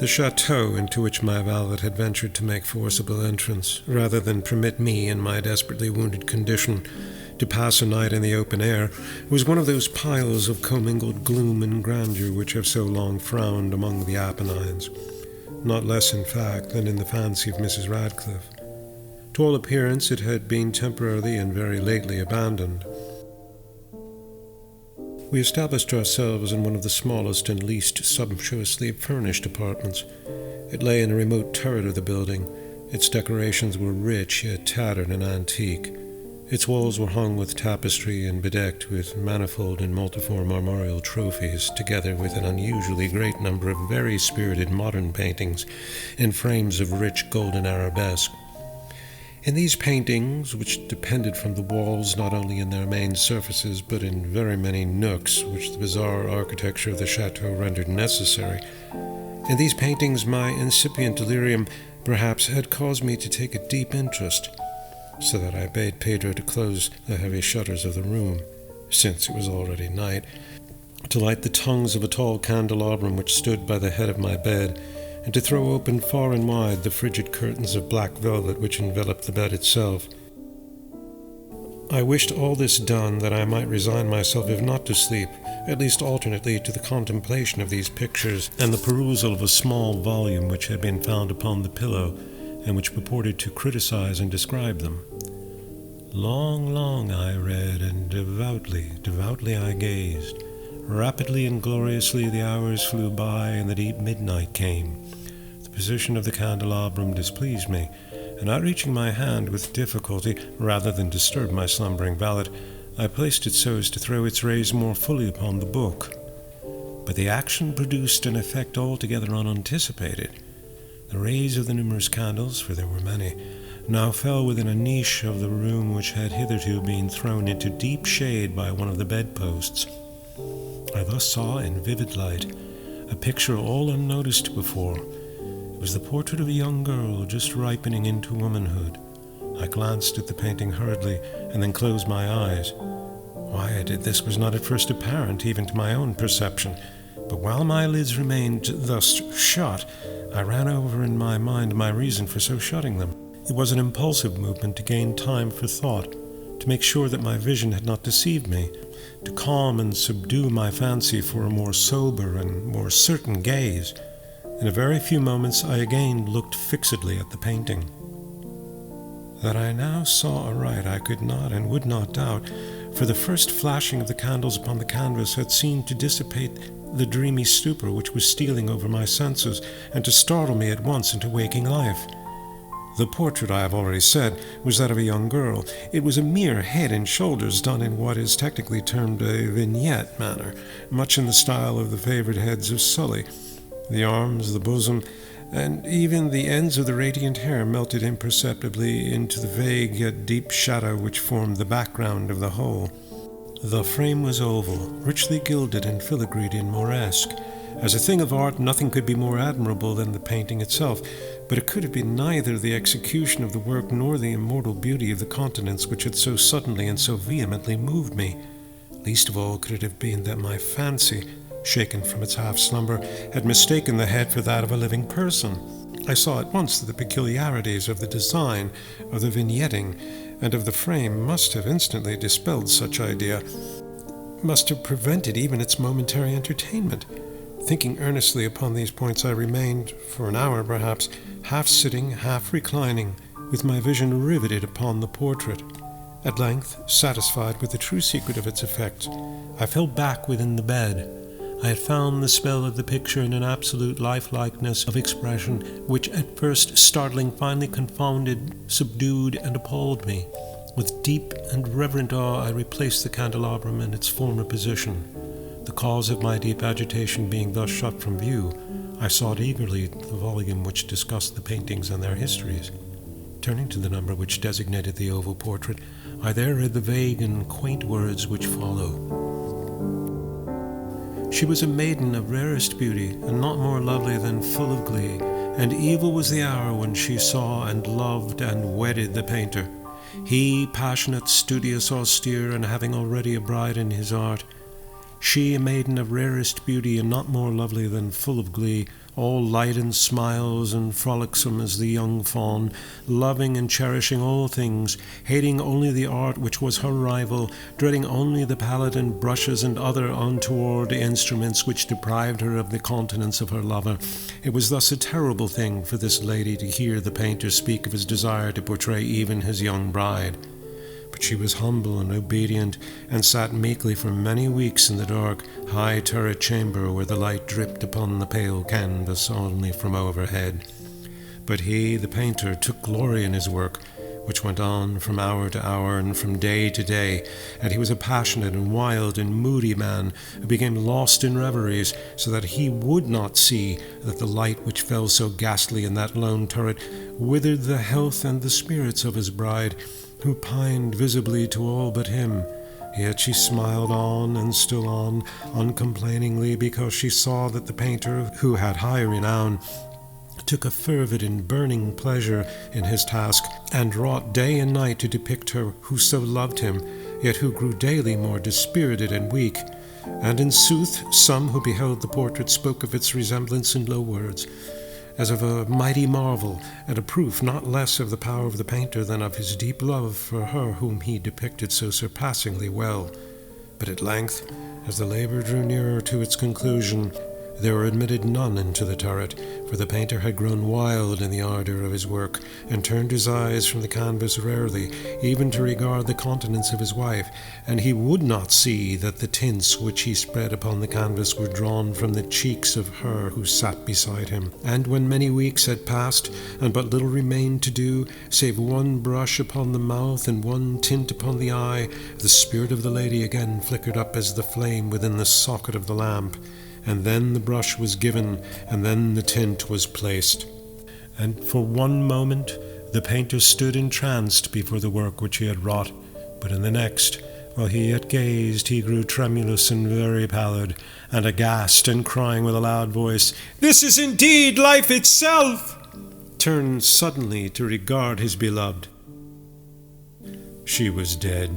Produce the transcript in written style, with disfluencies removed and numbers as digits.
The chateau into which my valet had ventured to make forcible entrance, rather than permit me, in my desperately wounded condition, to pass a night in the open air, was one of those piles of commingled gloom and grandeur which have so long frowned among the Apennines, not less in fact than in the fancy of Mrs. Radcliffe. To all appearance it had been temporarily and very lately abandoned. We established ourselves in one of the smallest and least sumptuously furnished apartments. It lay in a remote turret of the building. Its decorations were rich, yet tattered and antique. Its walls were hung with tapestry and bedecked with manifold and multiform armorial trophies, together with an unusually great number of very spirited modern paintings in frames of rich golden arabesque. In these paintings, which depended from the walls not only in their main surfaces but in very many nooks which the bizarre architecture of the chateau rendered necessary, in these paintings my incipient delirium perhaps had caused me to take a deep interest, so that I bade Pedro to close the heavy shutters of the room, since it was already night, to light the tongues of a tall candelabrum which stood by the head of my bed, and to throw open far and wide the frigid curtains of black velvet which enveloped the bed itself. I wished all this done that I might resign myself, if not to sleep, at least alternately to the contemplation of these pictures and the perusal of a small volume which had been found upon the pillow and which purported to criticize and describe them. Long, long I read, and devoutly I gazed. Rapidly and gloriously the hours flew by, and the deep midnight came. The position of the candelabrum displeased me, and outreaching my hand with difficulty, rather than disturb my slumbering valet, I placed it so as to throw its rays more fully upon the book. But the action produced an effect altogether unanticipated. The rays of the numerous candles, for there were many, now fell within a niche of the room which had hitherto been thrown into deep shade by one of the bedposts. I thus saw in vivid light a picture all unnoticed before. It was the portrait of a young girl just ripening into womanhood. I glanced at the painting hurriedly and then closed my eyes. Why I did this was not at first apparent even to my own perception, but while my lids remained thus shut, I ran over in my mind my reason for so shutting them. It was an impulsive movement to gain time for thought, to make sure that my vision had not deceived me, to calm and subdue my fancy for a more sober and more certain gaze. In a very few moments I again looked fixedly at the painting. That I now saw aright I could not and would not doubt, for the first flashing of the candles upon the canvas had seemed to dissipate the dreamy stupor which was stealing over my senses, and to startle me at once into waking life. The portrait, I have already said, was that of a young girl. It was a mere head and shoulders done in what is technically termed a vignette manner, much in the style of the favourite heads of Sully. The arms, the bosom, and even the ends of the radiant hair melted imperceptibly into the vague yet deep shadow which formed the background of the whole. The frame was oval, richly gilded and filigreed in Moresque. As a thing of art, nothing could be more admirable than the painting itself, but it could have been neither the execution of the work nor the immortal beauty of the countenance which had so suddenly and so vehemently moved me. Least of all could it have been that my fancy, shaken from its half-slumber, had mistaken the head for that of a living person. I saw at once that the peculiarities of the design, of the vignetting, and of the frame must have instantly dispelled such idea, must have prevented even its momentary entertainment. Thinking earnestly upon these points, I remained, for an hour perhaps, half sitting, half reclining, with my vision riveted upon the portrait. At length, satisfied with the true secret of its effects, I fell back within the bed. I had found the spell of the picture in an absolute lifelikeness of expression, which at first startling finally confounded, subdued, and appalled me. With deep and reverent awe I replaced the candelabrum in its former position. The cause of my deep agitation being thus shut from view, I sought eagerly the volume which discussed the paintings and their histories. Turning to the number which designated the oval portrait, I there read the vague and quaint words which follow. She was a maiden of rarest beauty, and not more lovely than full of glee, and evil was the hour when she saw and loved and wedded the painter. He, passionate, studious, austere, and having already a bride in his art, she, a maiden of rarest beauty and not more lovely than full of glee, all light and smiles and frolicsome as the young fawn, loving and cherishing all things, hating only the art which was her rival, dreading only the palette and brushes and other untoward instruments which deprived her of the continence of her lover. It was thus a terrible thing for this lady to hear the painter speak of his desire to portray even his young bride. But she was humble and obedient, and sat meekly for many weeks in the dark, high turret chamber where the light dripped upon the pale canvas only from overhead. But he, the painter, took glory in his work, which went on from hour to hour and from day to day, and he was a passionate and wild and moody man who became lost in reveries, so that he would not see that the light which fell so ghastly in that lone turret withered the health and the spirits of his bride, who pined visibly to all but him. Yet she smiled on and still on, uncomplainingly, because she saw that the painter, who had high renown, took a fervid and burning pleasure in his task, and wrought day and night to depict her who so loved him, yet who grew daily more dispirited and weak. And in sooth, some who beheld the portrait spoke of its resemblance in low words, as of a mighty marvel, and a proof not less of the power of the painter than of his deep love for her whom he depicted so surpassingly well. But at length, as the labor drew nearer to its conclusion, there were admitted none into the turret, for the painter had grown wild in the ardour of his work, and turned his eyes from the canvas rarely, even to regard the countenance of his wife, and he would not see that the tints which he spread upon the canvas were drawn from the cheeks of her who sat beside him. And when many weeks had passed, and but little remained to do, save one brush upon the mouth and one tint upon the eye, the spirit of the lady again flickered up as the flame within the socket of the lamp. And then the brush was given, and then the tint was placed. And for one moment the painter stood entranced before the work which he had wrought, but in the next, while he yet gazed, he grew tremulous and very pallid, and aghast, and crying with a loud voice, "This is indeed life itself!" turned suddenly to regard his beloved. She was dead.